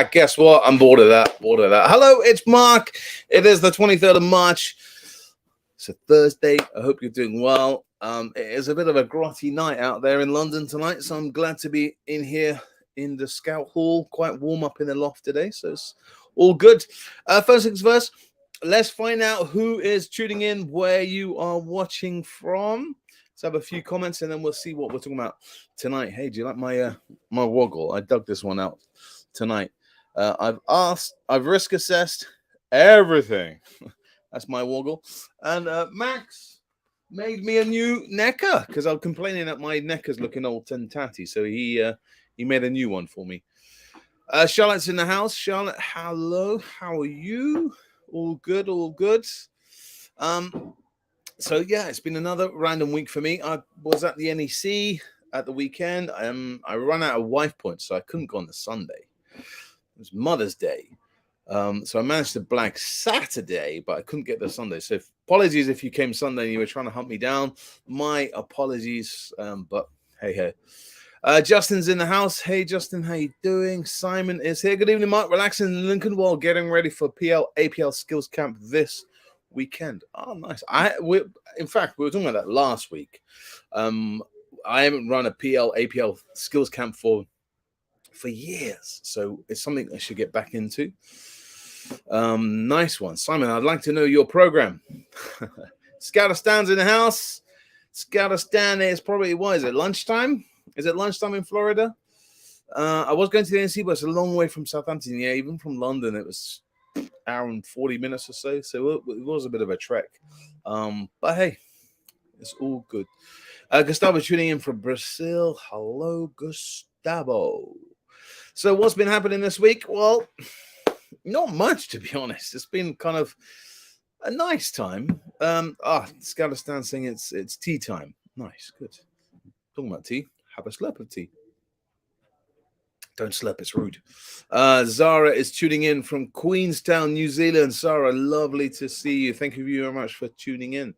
Guess what? I'm bored of that. Hello, it's Mark. It is the 23rd of March. It's a Thursday. I hope you're doing well. It is a bit of a grotty night out there in London tonight, so I'm glad to be in here in the Scout Hall. Quite warm up in the loft today, so it's all good. First things first, let's find out who is tuning in, where you are watching from. Let's have a few comments, and then we'll see what we're talking about tonight. Hey, do you like my my woggle? I dug this one out tonight. I've risk assessed everything. That's my woggle. And Max made me a new necker because I'm complaining that my necker's looking old and tatty. So he made a new one for me. Charlotte's in the house. Charlotte, hello. How are you? All good, all good. So yeah, it's been another random week for me. I was at the NEC at the weekend. I ran out of wife points, so I couldn't go on the Sunday. It was Mother's Day. So I managed to blag Saturday, but I couldn't get the Sunday. So apologies if you came Sunday and you were trying to hunt me down. My apologies. But hey. Justin's in the house. Hey, Justin, how you doing? Simon is here. Good evening, Mark. Relaxing in Lincoln while getting ready for APL Skills Camp this weekend. Oh, nice. In fact, we were talking about that last week. I haven't run a APL Skills Camp for years, so it's something I should get back into. Nice one, Simon. I'd like to know your program. Scoutistan's in the house. Scoutistan is probably, what is it, lunchtime? Is it lunchtime in Florida? I was going to the NC, but it's a long way from Southampton. Yeah, even from London, it was an hour and 40 minutes or so. So it was a bit of a trek. But hey, it's all good. Gustavo tuning in from Brazil. Hello, Gustavo. So what's been happening this week? Well, not much, to be honest. It's been kind of a nice time. Scoutistan saying it's tea time. Nice, good. Talking about tea, have a slurp of tea. Don't slurp, it's rude. Zara is tuning in from Queenstown, New Zealand. Zara, lovely to see you. Thank you very much for tuning in.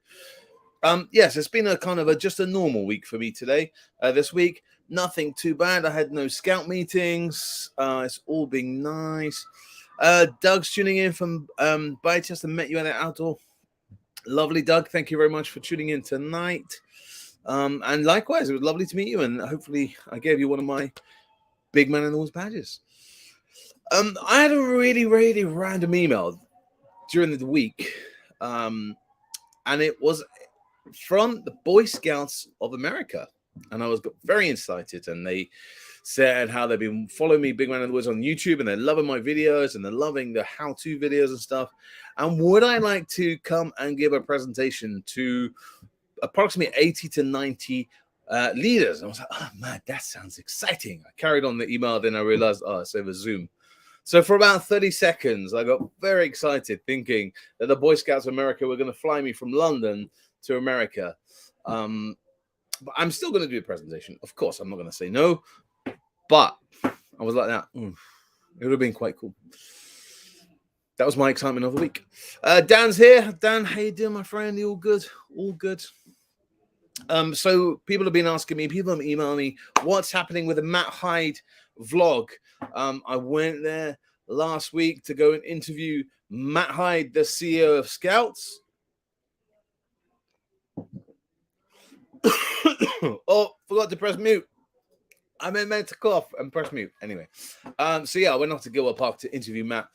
Yes, it's been a kind of just a normal week for me today. This week, nothing too bad. I had no scout meetings. It's all been nice. Doug's tuning in from Bicester. Met you at the outdoor. Lovely, Doug. Thank you very much for tuning in tonight. And likewise, it was lovely to meet you. And hopefully I gave you one of my Big Man in the Woods badges. I had a really, really random email during the week. And it was from the Boy Scouts of America. And I was very excited. And they said how they've been following me, Big Man in the Woods, on YouTube. And they're loving my videos. And they're loving the how-to videos and stuff. And would I like to come and give a presentation to approximately 80 to 90 leaders? And I was like, oh, man, that sounds exciting. I carried on the email. Then I realized, it's over Zoom. So for about 30 seconds, I got very excited thinking that the Boy Scouts of America were going to fly me from London to America. But I'm still going to do a presentation. Of course, I'm not going to say no. But I was like that. It would have been quite cool. That was my excitement of the week. Dan's here. Dan, how you doing, my friend? You all good? All good. So people have been asking me, people have emailed me, what's happening with the Matt Hyde vlog? I went there last week to go and interview Matt Hyde, the CEO of Scouts. Oh, forgot to press mute. I meant to cough and press mute. Anyway, so yeah, I went off to Gilbert Park to interview Matt.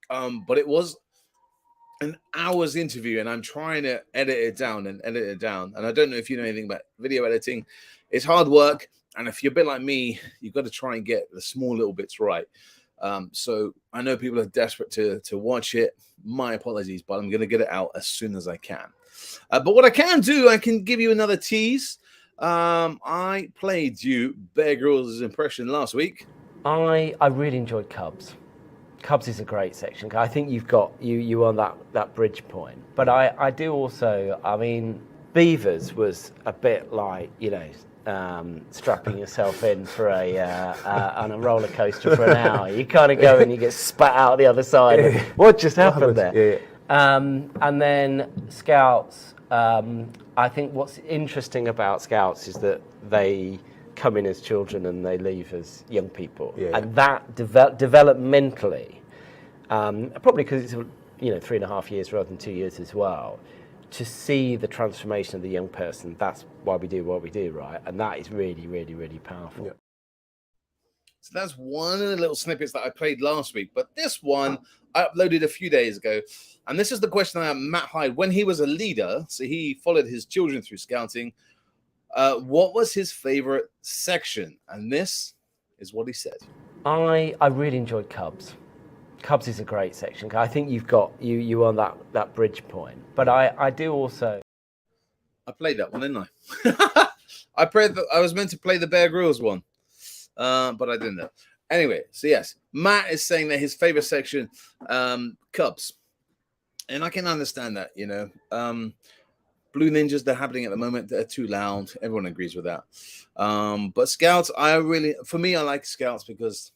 But it was an hour's interview, and I'm trying to edit it down. And I don't know if you know anything about video editing. It's hard work, and if you're a bit like me, you've got to try and get the small little bits right. So I know people are desperate to watch it. My apologies, but I'm going to get it out as soon as I can. But what I can do, I can give you another tease. I played you Bear Grylls' impression last week. I really enjoyed Cubs. Cubs is a great section. I think you've got you on that bridge point. But I do also, I mean, Beavers was a bit like, strapping yourself in for on a roller coaster for an hour. You kind of go and you get spat out the other side. What just happened there? Yeah. And then Scouts, I think what's interesting about Scouts is that they come in as children and they leave as young people. Yeah. And that developmentally, probably because it's 3.5 years rather than 2 years as well, to see the transformation of the young person, that's why we do what we do, right? And that is really, really, really powerful. Yeah. So that's one of the little snippets that I played last week. But this one I uploaded a few days ago. And this is the question that Matt Hyde, when he was a leader, so he followed his children through scouting, what was his favorite section? And this is what he said. I really enjoyed Cubs. Cubs is a great section. I think you've got you on that bridge point. But I do also. I played that one, didn't I? I was meant to play the Bear Grylls one, but I didn't. Anyway, so yes, Matt is saying that his favorite section, Cubs, and I can understand that. Blue Ninjas, they're happening at the moment. They're too loud. Everyone agrees with that. But Scouts, I like Scouts because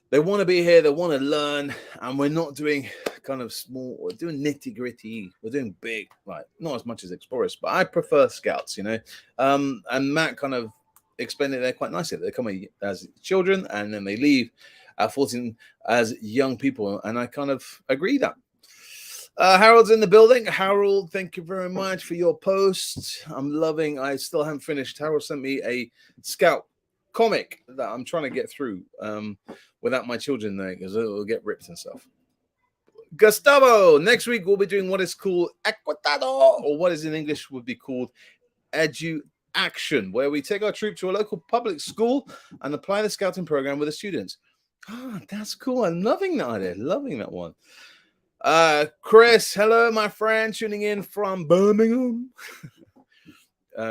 they want to be here. They want to learn. And we're not doing kind of small. We're doing nitty gritty. We're doing big, right? Not as much as Explorers, but I prefer Scouts, And Matt kind of explained it there quite nicely. They come as children and then they leave at 14 as young people. And I kind of agree that. Harold's in the building. Harold, thank you very much for your post. I still haven't finished. Harold sent me a Scout comic that I'm trying to get through without my children there because it will get ripped and stuff. Gustavo, next week we'll be doing what is called Equitado, or what is in English would be called Edu Action, where we take our troop to a local public school and apply the scouting program with the students. That's cool. I'm loving that idea. Loving that one. Chris, hello, my friend, tuning in from Birmingham.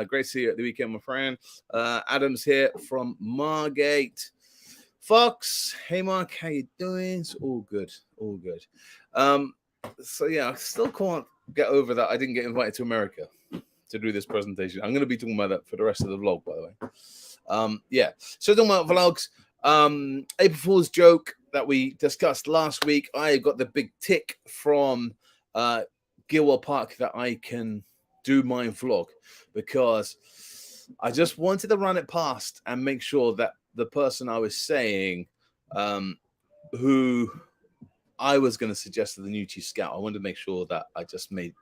Great to see you at the weekend, my friend. Adam's here from Margate. Fox, hey Mark, how you doing? It's all good, all good. So yeah, I still can't get over that I didn't get invited to America to do this presentation. I'm going to be talking about that for the rest of the vlog, by the way. Yeah, so talking about vlogs, April Fool's joke that we discussed last week. I got the big tick from Gilwell Park that I can do my vlog because I just wanted to run it past and make sure that the person I was saying, who I was going to suggest to the new Chief Scout, I wanted to make sure that I just made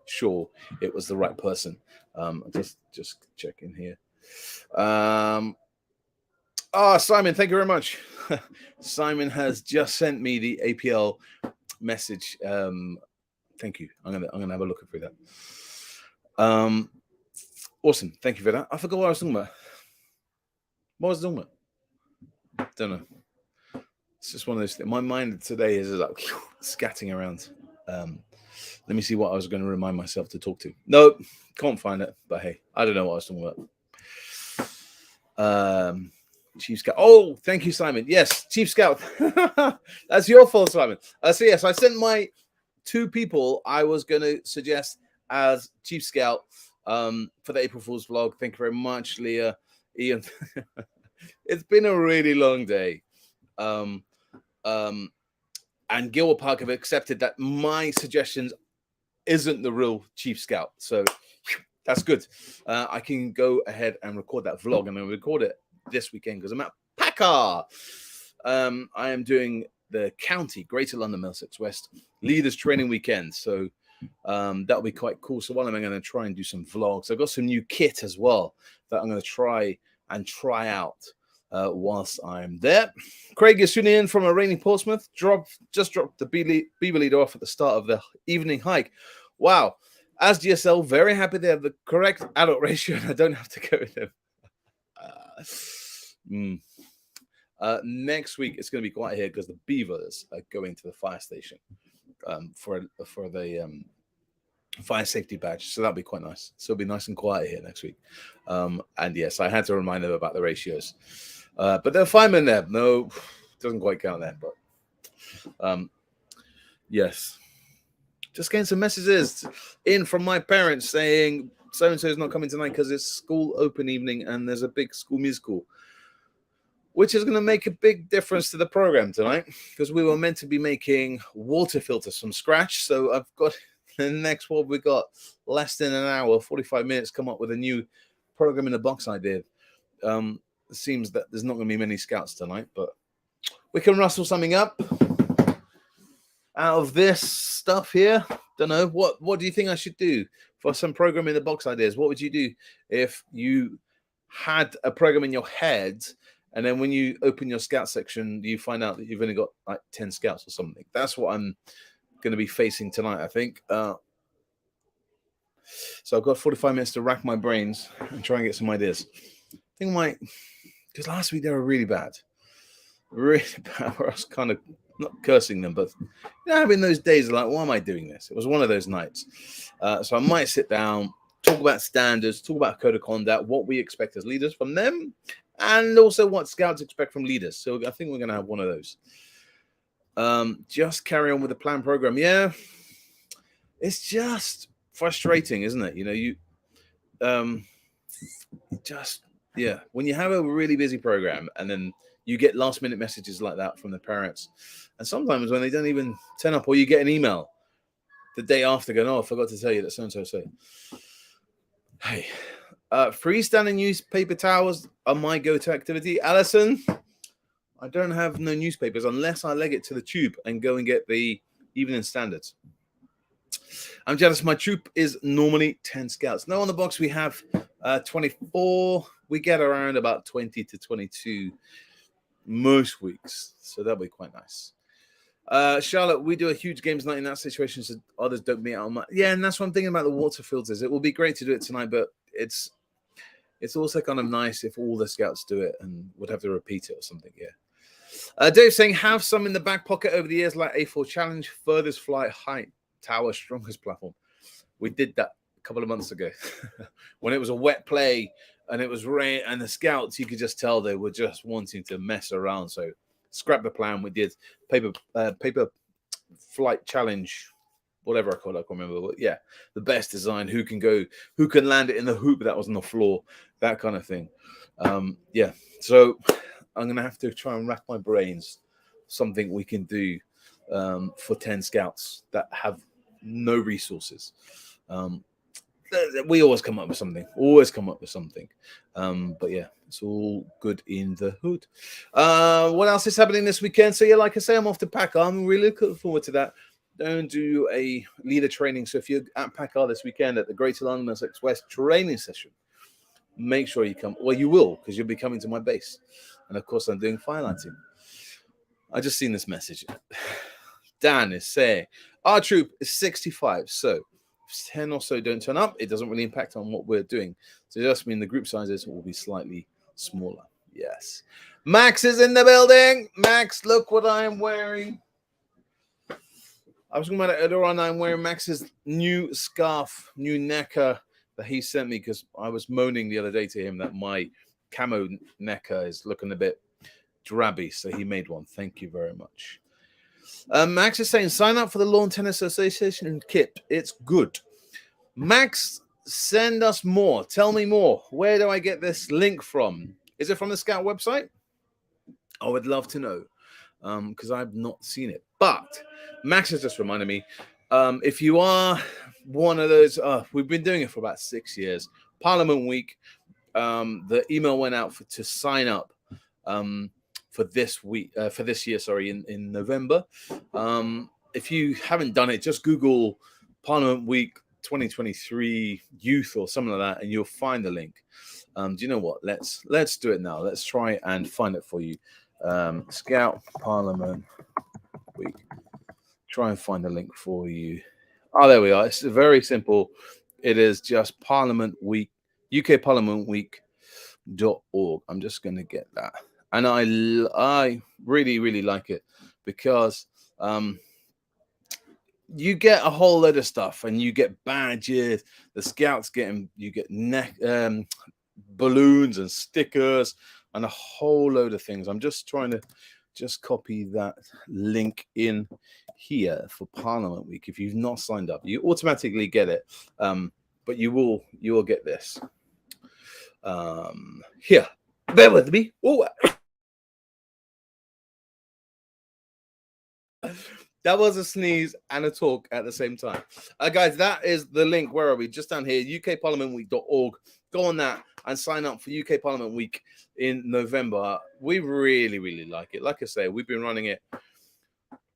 sure it was the right person. Just checking here. Simon, thank you very much. Simon has just sent me the APL message. Thank you. I'm gonna have a look through that. Awesome. Thank you for that. I forgot what I was talking about. What was I talking about? Don't know. It's just one of those things. My mind today is like scatting around. Let me see what I was going to remind myself to talk to. No, can't find it. But hey, I don't know what I was talking about. Chief Scout. Oh, thank you, Simon. Yes, Chief Scout. That's your fault, Simon. So yes, I sent my 2 people I was going to suggest as Chief Scout for the April Fool's vlog. Thank you very much, Leah, Ian. It's been a really long day. And Gilwell Park have accepted that my suggestions isn't the real Chief Scout. So that's good. I can go ahead and record that vlog, and I'll record it this weekend because I'm at Packer. I am doing the county, Greater London Middlesex West leaders training weekend. So that'll be quite cool. So while I'm going to try and do some vlogs, I've got some new kit as well that I'm going to try out whilst I'm there. Craig is tuning in from a rainy Portsmouth. Just dropped the Beaver leader off at the start of the evening hike. Wow. As GSL, very happy they have the correct adult ratio and I don't have to go with them. Next week it's going to be quiet here because the beavers are going to the fire station for the fire safety badge, so that'll be quite nice. So it'll be nice and quiet here next week. And yes, I had to remind them about the ratios, but there are firemen there. No, doesn't quite count there, but yes, just getting some messages in from my parents saying so and so is not coming tonight because it's school open evening and there's a big school musical, which is going to make a big difference to the program tonight because we were meant to be making water filters from scratch. So I've got the next one, we got less than an hour, 45 minutes, come up with a new program in a box idea. It seems that there's not going to be many scouts tonight, but we can rustle something up out of this stuff here. Don't know. What do you think I should do for some program in the box ideas? What would you do if you had a program in your head, and then when you open your scout section, you find out that you've only got like 10 scouts or something? That's what I'm going to be facing tonight, I think. So I've got 45 minutes to rack my brains and try and get some ideas. I think because last week they were really bad. Really bad. Where I was kind of not cursing them, but having those days like, why am I doing this? It was one of those nights. So I might sit down, talk about standards, talk about code of conduct, what we expect as leaders from them, and also what scouts expect from leaders. So I think we're going to have one of those. Just carry on with the plan program. Yeah, it's just frustrating, isn't it? When you have a really busy program and then you get last minute messages like that from the parents, and sometimes when they don't even turn up, or you get an email the day after going, oh, I forgot to tell you that so-and-so said. Hey, freestanding newspaper towers are my go-to activity. Alison, I don't have no newspapers unless I leg it to the tube and go and get the evening standards. I'm jealous. My troop is normally 10 scouts. Now on the box we have 24. We get around about 20 to 22 most weeks, so that'll be quite nice. Charlotte, we do a huge games night in that situation, so others don't meet out. Yeah, and that's what I'm thinking about the water filters. It will be great to do it tonight, but it's also kind of nice if all the scouts do it and would have to repeat it or something. Yeah. Dave saying, have some in the back pocket over the years, like A4 Challenge, furthest flight, height, tower, strongest platform. We did that a couple of months ago when it was a wet play and it was rain, and the scouts, you could just tell they were just wanting to mess around. So scrap the plan. We did paper flight challenge, whatever I call it, I can't remember. But yeah, the best design, who can land it in the hoop that was on the floor, that kind of thing. Yeah, so I'm gonna have to try and rack my brains something we can do for 10 scouts that have no resources. We always come up with something. But yeah, it's all good in the hood. What else is happening this weekend? So yeah, like I say, I'm off to PACCAR. I'm really looking forward to that. Don't do a leader training. So if you're at PACCAR this weekend at the Greater London Middlesex West training session, make sure you come. Well, you will, because you'll be coming to my base. And of course, I'm doing fire lighting. I just seen this message. Dan is saying, our troop is 65. So 10 or so don't turn up, it doesn't really impact on what we're doing. So it just means the group sizes will be slightly smaller. Yes. Max is in the building. Max, look what I'm wearing. I was talking about it earlier on. I'm wearing Max's new scarf, new necker that he sent me, because I was moaning the other day to him that my camo necker is looking a bit drabby. So he made one. Thank you very much. Max is saying, sign up for the Lawn Tennis Association kit. It's good. Max, send us more. Tell me more. Where do I get this link from? Is it from the Scout website? I would love to know, because I've not seen it. But Max has just reminded me, if you are one of those, we've been doing it for about 6 years. Parliament Week, the email went out to sign up. For this week, for this year, in November. If you haven't done it, just Google Parliament Week 2023 Youth or something like that, and you'll find the link. Do you know what? Let's do it now. Let's try and find it for you. Scout Parliament Week. Try and find the link for you. Oh, there we are. It's very simple. It is just Parliament Week, UK Parliament Week.org. I'm just going to get that. And I really, really like it, because you get a whole load of stuff, and you get badges. The scouts you get balloons and stickers and a whole load of things. I'm just trying to copy that link in here for Parliament Week. If you've not signed up, you automatically get it, but you will get this. Here, bear with me. Oh. That was a sneeze and a talk at the same time. Guys, that is the link. Where are we? Just down here, ukparliamentweek.org. Go on that. and sign up for UK Parliament Week in November. We really, really like it. Like I say, we've been running it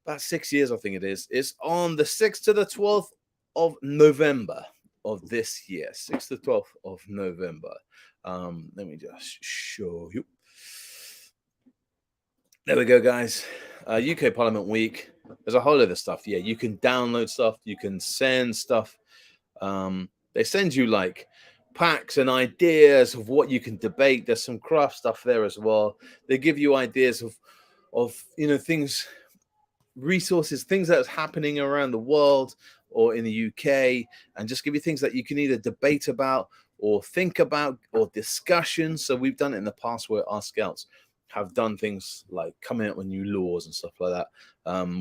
about 6 years, I think it is. It's on the 6th to the 12th of November of this year. 6th to 12th of November. Let me just show you. There we go, guys. UK Parliament Week. There's a whole lot of stuff. Yeah, you can download stuff. You can send stuff. They send you like packs and ideas of what you can debate. There's some craft stuff there as well. They give you ideas of things, resources, things that's happening around the world or in the UK, and just give you things that you can either debate about or think about or discussions. So we've done it in the past where our scouts have done things like coming up with new laws and stuff like that.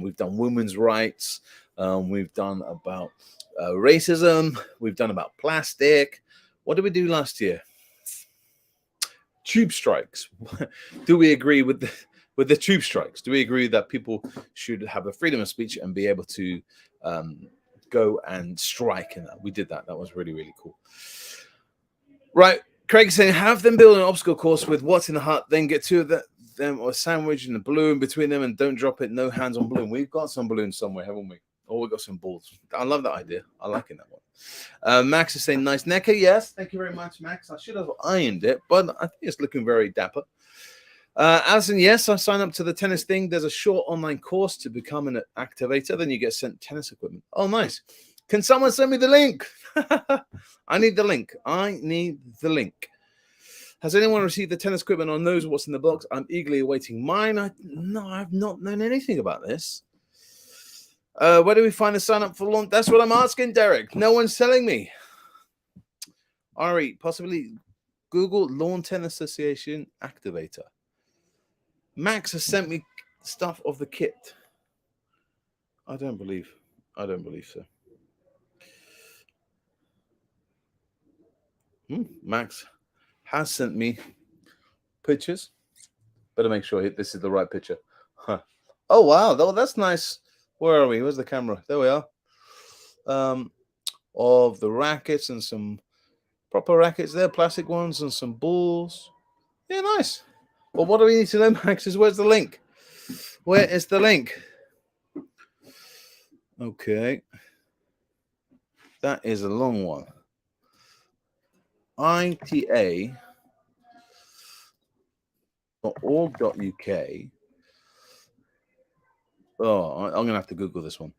We've done women's rights. We've done about racism. We've done about plastic. What did we do last year? Tube strikes. Do we agree with the tube strikes? Do we agree that people should have a freedom of speech and be able to go and strike? And we did that. That was really, really cool. Right. Craig saying, have them build an obstacle course with what's in the hut, then get two of them or a sandwich and a balloon between them and don't drop it. No hands on balloon. We've got some balloons somewhere, haven't we? Oh, we've got some balls. I love that idea. I like that one. Max is saying, nice necker. Yes. Thank you very much, Max. I should have ironed it, but I think it's looking very dapper. Alison, yes, I signed up to the tennis thing. There's a short online course to become an activator. Then you get sent tennis equipment. Oh, nice. Can someone send me the link? I need the link. I need the link. Has anyone received the tennis equipment or knows what's in the box? I'm eagerly awaiting mine. I've not known anything about this. Where do we find the sign up for launch? That's what I'm asking, Derek. No one's telling me. Ari, possibly Google Lawn Tennis Association Activator. Max has sent me stuff of the kit. I don't believe so. Max has sent me pictures. Better make sure this is the right picture. Huh. Oh, wow. That's nice. Where are we? Where's the camera? There we are. Of the rackets and some proper rackets there, plastic ones and some balls. Yeah, nice. Well, what do we need to know, Max, is where's the link? Where is the link? Okay. That is a long one. ita.org.uk. Oh, I'm going to have to Google this one.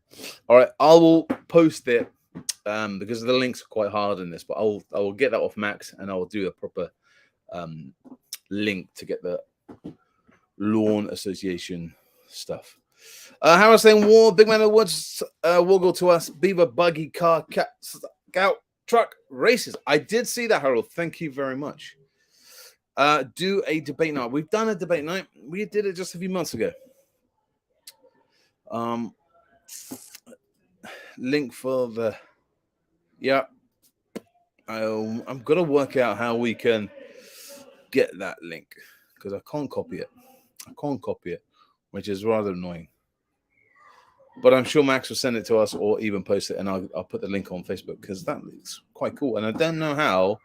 All right, I will post it because the links are quite hard in this, but I will get that off Max and I will do a proper link to get the Lawn Association stuff. Harold saying, War, Big Man of the Woods, Woggle to us, Beaver, Buggy, Car, Cat, Scout, Truck, Races. I did see that, Harold. Thank you very much. Do a debate night. We've done a debate night. We did it just a few months ago. Link for the I'm gonna work out how we can get that link because I can't copy it, which is rather annoying, but I'm sure Max will send it to us or even post it, and I'll put the link on Facebook because that looks quite cool, and I don't know how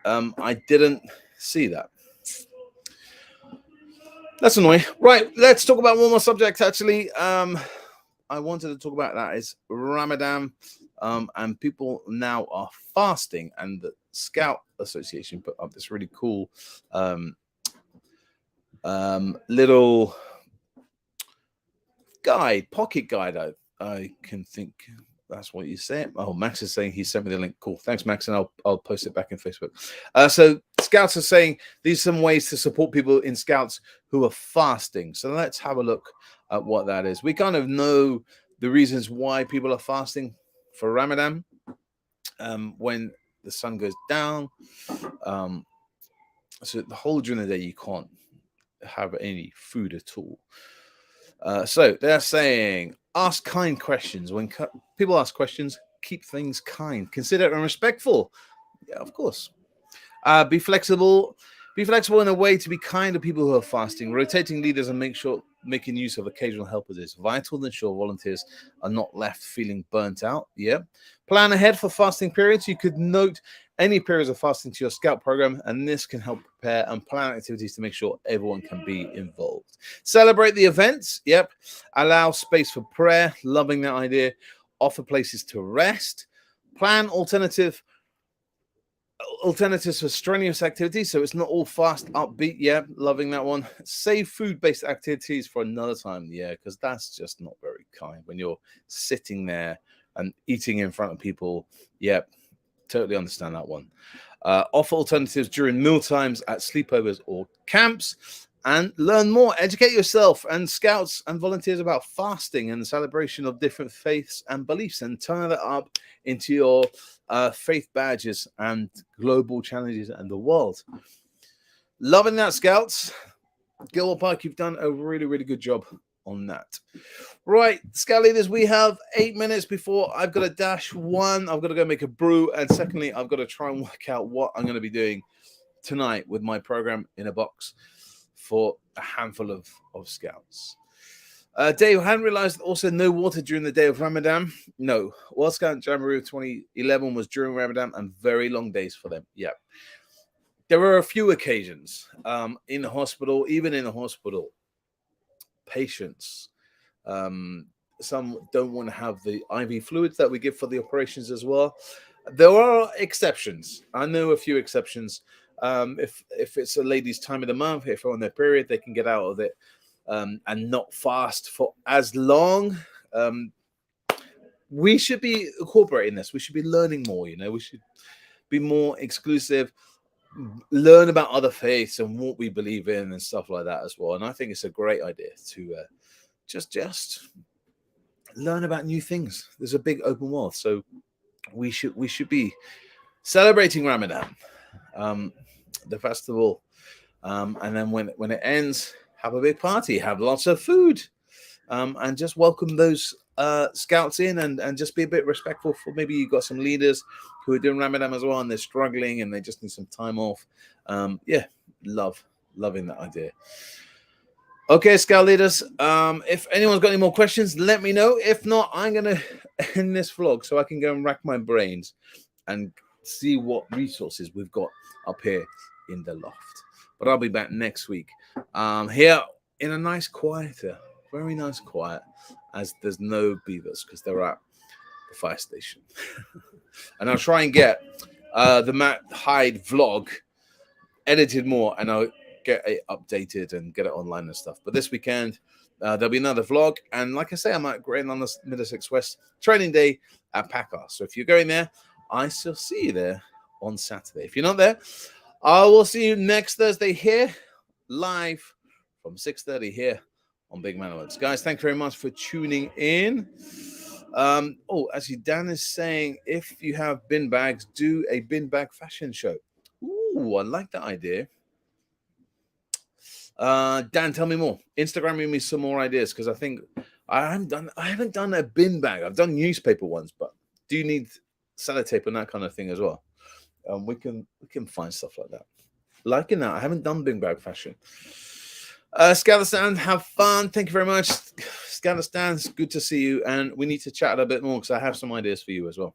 I didn't see that. That's annoying. Right, let's talk about one more subject. Actually, I wanted to talk about that is Ramadan, and people now are fasting, and the Scout Association put up this really cool little guide, pocket guide. I can think that's what you say. Oh, Max is saying he sent me the link. Cool, thanks, Max, and I'll post it back in Facebook. So Scouts are saying these are some ways to support people in Scouts who are fasting. So let's have a look at what that is. We kind of know the reasons why people are fasting for Ramadan. When the sun goes down, so the whole during the day you can't have any food at all. So they're saying ask kind questions. When people ask questions, keep things kind, considerate and respectful. Yeah, of course. Be flexible in a way to be kind to people who are fasting, rotating leaders and make sure making use of occasional helpers is vital to ensure volunteers are not left feeling burnt out. Yeah. Plan ahead for fasting periods. You could note any periods of fasting to your Scout program, and this can help prepare and plan activities to make sure everyone can be involved. Celebrate the events. Yep. Allow space for prayer. Loving that idea. Offer places to rest. Plan alternatives for strenuous activities, so it's not all fast, upbeat. Yeah, loving that one. Save food-based activities for another time. Yeah, because that's just not very kind when you're sitting there and eating in front of people. Yeah, totally understand that one. Offer alternatives during meal times at sleepovers or camps. And learn more, educate yourself and scouts and volunteers about fasting and the celebration of different faiths and beliefs, and turn that up into your faith badges and global challenges and the world. Loving that, Scouts. Gilmore Park, you've done a really, really good job on that. Right, Scout leaders, we have 8 minutes before I've got to dash. One, I've got to go make a brew, and secondly, I've got to try and work out what I'm going to be doing tonight with my program in a box for a handful of Scouts. Dave, I hadn't realized also no water during the day of Ramadan. No, World Scout Jamboree of 2011 was during Ramadan and very long days for them. Yeah. There were a few occasions in the hospital, even in the hospital, patients, some don't want to have the IV fluids that we give for the operations as well. There are exceptions. I know a few exceptions. If it's a lady's time of the month, if they're on their period, they can get out of it and not fast for as long. We should be incorporating this. We should be learning more. We should be more exclusive, learn about other faiths and what we believe in and stuff like that as well. And I think it's a great idea to just learn about new things. There's a big open world, so we should be celebrating Ramadan. The festival, and then when it ends, have a big party, have lots of food, and just welcome those scouts in, and just be a bit respectful for maybe you've got some leaders who are doing Ramadan as well and they're struggling and they just need some time off. Loving that idea. Okay, Scout leaders, if anyone's got any more questions, let me know. If not, I'm going to end this vlog so I can go and rack my brains and see what resources we've got up here in the loft. But I'll be back next week here in a nice quieter, very nice quiet, as there's no beavers because they're at the fire station. And I'll try and get the Matt Hyde vlog edited more, and I'll get it updated and get it online and stuff. But this weekend there'll be another vlog, and like I say, I'm at Great London Middlesex West training day at PACCAR. So if you're going there, I shall see you there on Saturday. If you're not there, I will see you next Thursday here, live from 6:30 here on Big Man Alerts. Guys, thank you very much for tuning in. Actually, Dan is saying if you have bin bags, do a bin bag fashion show. Ooh, I like that idea. Dan, tell me more. Instagram me some more ideas, because I think I haven't done a bin bag. I've done newspaper ones, but do you need sellotape and that kind of thing as well? We can find stuff like that. Liking that. I haven't done bin bag fashion. Scatterstan, have fun. Thank you very much. Scatterstan, it's good to see you, and we need to chat a bit more because I have some ideas for you as well.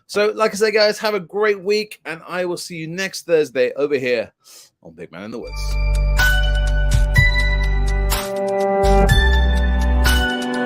So, like I say, guys, have a great week, and I will see you next Thursday over here on Big Man in the Woods.